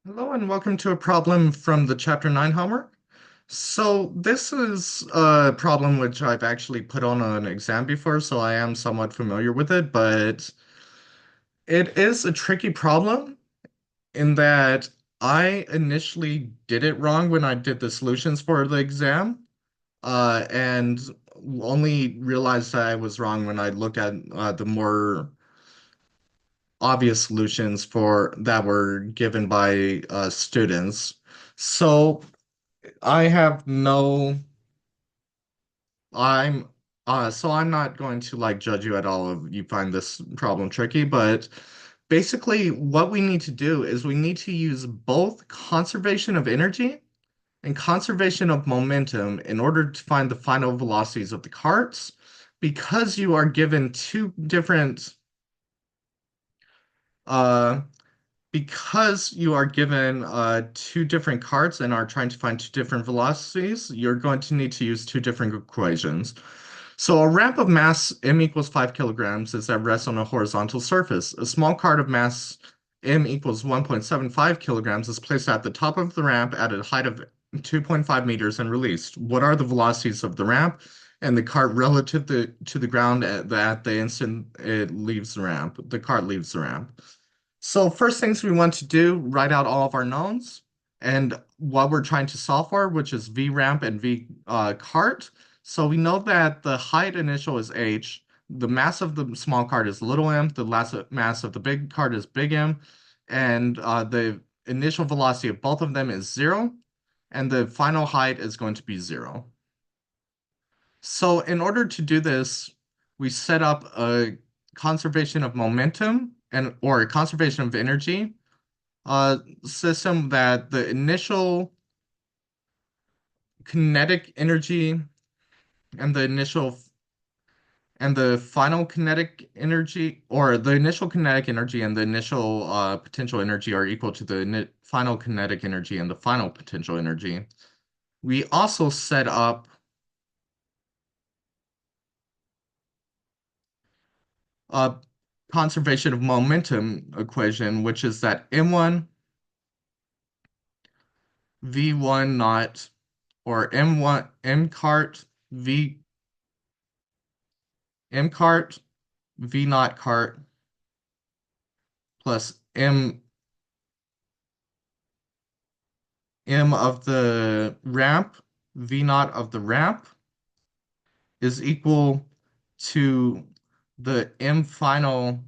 Hello and welcome to a problem from the Chapter 9 homework. So this is a problem which I've actually put on an exam before, so I am somewhat familiar with it, but it is a tricky problem in that I initially did it wrong when I did the solutions for the exam, and only realized that I was wrong when I looked at the more obvious solutions for that were given by students. So I have no, I'm, so I'm not going to like judge you at all if you find this problem tricky, but basically what we need to do is we need to use both conservation of energy and conservation of momentum in order to find the final velocities of the carts because you are given two different, uh, because you are given two different carts and are trying to find two different velocities, you're going to need to use two different equations. So a ramp of mass m equals 5 kilograms is at rest on a horizontal surface. A small cart of mass m equals 1.75 kilograms is placed at the top of the ramp at a height of 2.5 meters and released. What are the velocities of the ramp and the cart relative to the ground at the instant it leaves the ramp? The cart leaves the ramp. So first things we want to do, write out all of our knowns and what we're trying to solve for, which is v ramp and v cart. So we know that the height initial is h, the mass of the small cart is little m, the mass of the big cart is big M, and the initial velocity of both of them is zero, and the final height is going to be zero. So in order to do this, we set up a conservation of momentum and or a conservation of energy system that the initial kinetic energy and the final kinetic energy, or the initial kinetic energy and the initial potential energy are equal to the final kinetic energy and the final potential energy. We also set up a conservation of momentum equation, which is that m1 v1 naught or m1 m cart v m cart v naught cart plus m of the ramp v naught of the ramp is equal to the m final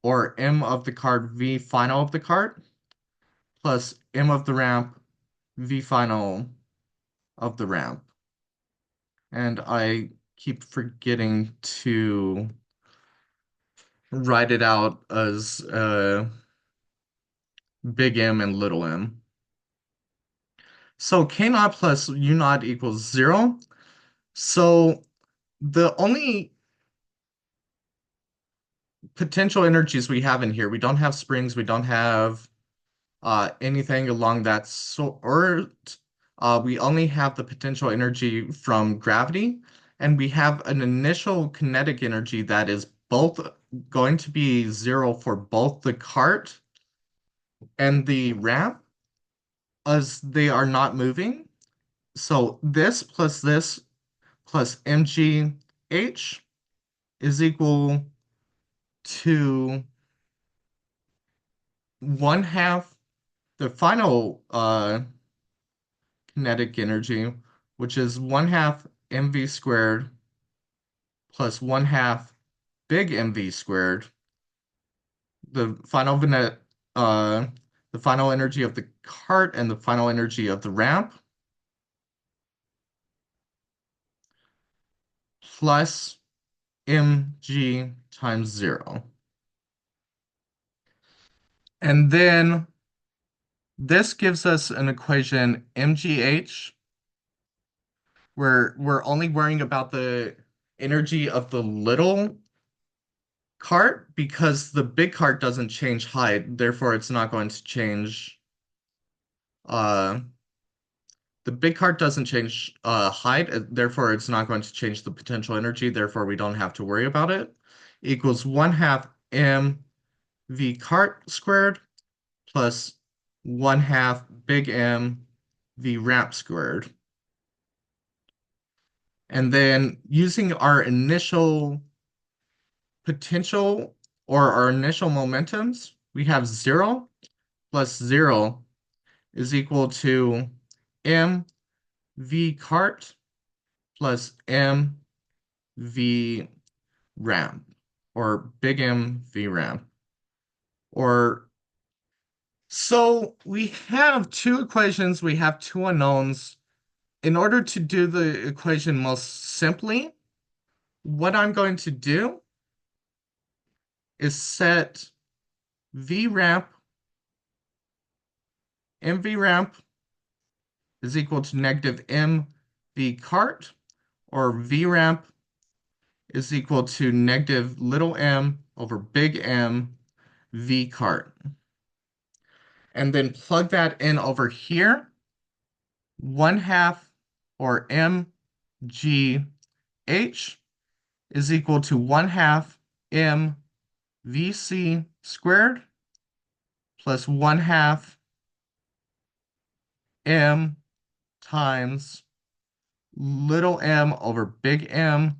or m of the cart v final of the cart plus m of the ramp v final of the ramp. And I keep forgetting to write it out as big M and little m. So K naught plus U naught equals zero. So the only potential energies we have in here, we don't have springs, we don't have anything along that sort. We only have the potential energy from gravity, and we have an initial kinetic energy that is both going to be zero for both the cart and the ramp as they are not moving. So this plus mgh is equal to one half the final kinetic energy, which is one half mv squared plus one half big mv squared. The final uh, the final energy of the cart and the final energy of the ramp plus mg times zero. And then this gives us an equation mgh where we're only worrying about the energy of the little cart because the big cart doesn't change height, therefore it's not going to change uh the big cart doesn't change height, therefore it's not going to change the potential energy, therefore we don't have to worry about it. Equals one half m v cart squared plus 1 half big M v ramp squared. And then using our initial potential or our initial momentums, we have 0 plus 0 is equal to m v cart plus m v ramp, or big M v ramp. Or so we have two equations, we have two unknowns. In order to do the equation most simply, what I'm going to do is set v ramp, mv ramp is equal to negative m v cart, or v ramp is equal to negative little m over big M v cart. And then plug that in over here. 1 half, or mgh, is equal to 1 half mvc squared plus 1 half m times little m over big M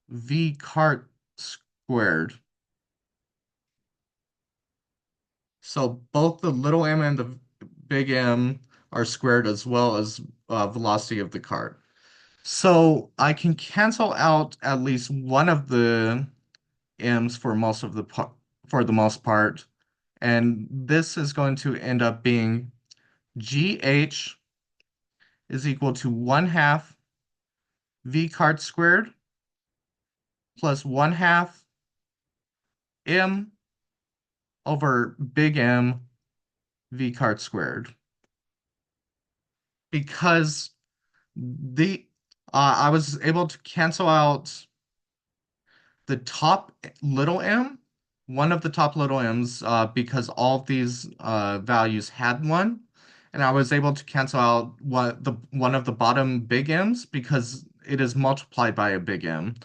v cart squared. So both the little m and the big M are squared, as well as velocity of the cart. So I can cancel out at least one of the m's for for the most part, and this is going to end up being gh is equal to 1 half v cart squared plus 1 half m over big M v cart squared. Because the I was able to cancel out the top little m, one of the top little m's, because all of these values had one, and I was able to cancel out one of the bottom big m's because it is multiplied by a big M.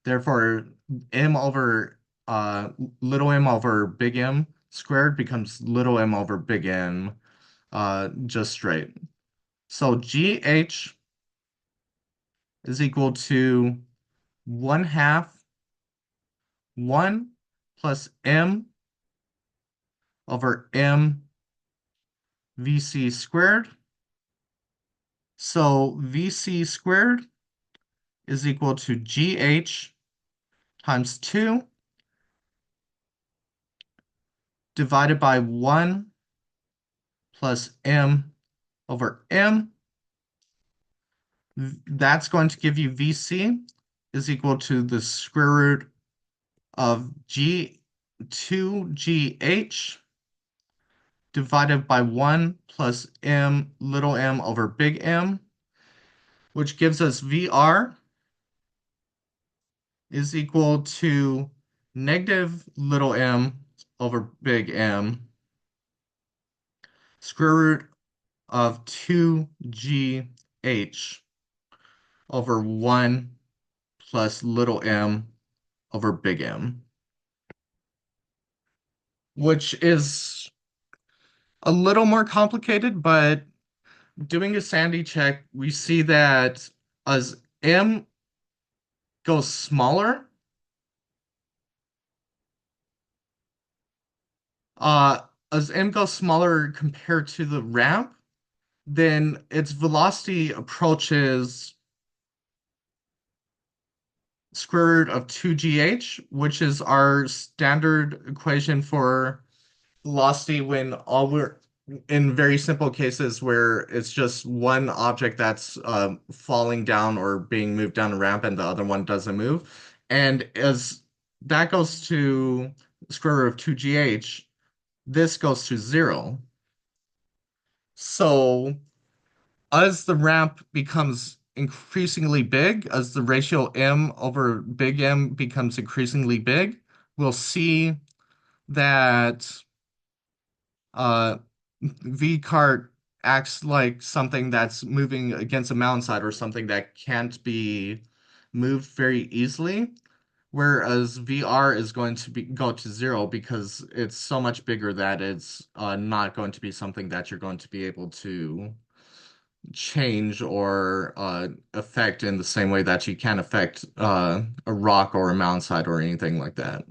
Therefore, m over uh, little m over big M squared becomes little m over big M, just straight. So GH is equal to 1 half 1 plus M over M VC squared. So VC squared is equal to GH times 2 divided by 1 plus M over M. That's going to give you VC is equal to the square root of G2GH divided by 1 plus M little m over big M, which gives us VR is equal to negative little m over big M, square root of 2GH over 1 plus little m over big M, which is a little more complicated, but doing a sanity check, we see that as M goes smaller, uh, as M goes smaller compared to the ramp, then its velocity approaches square root of 2gh, which is our standard equation for velocity when all we're in very simple cases where it's just one object that's falling down or being moved down a ramp and the other one doesn't move. And as that goes to square root of 2gh, this goes to 0. So as the ramp becomes increasingly big, as the ratio m over big M becomes increasingly big, we'll see that uh, V-cart acts like something that's moving against a mountainside or something that can't be moved very easily, Whereas VR is going to go to zero because it's so much bigger that it's not going to be something that you're going to be able to change or affect in the same way that you can affect a rock or a mountainside or anything like that.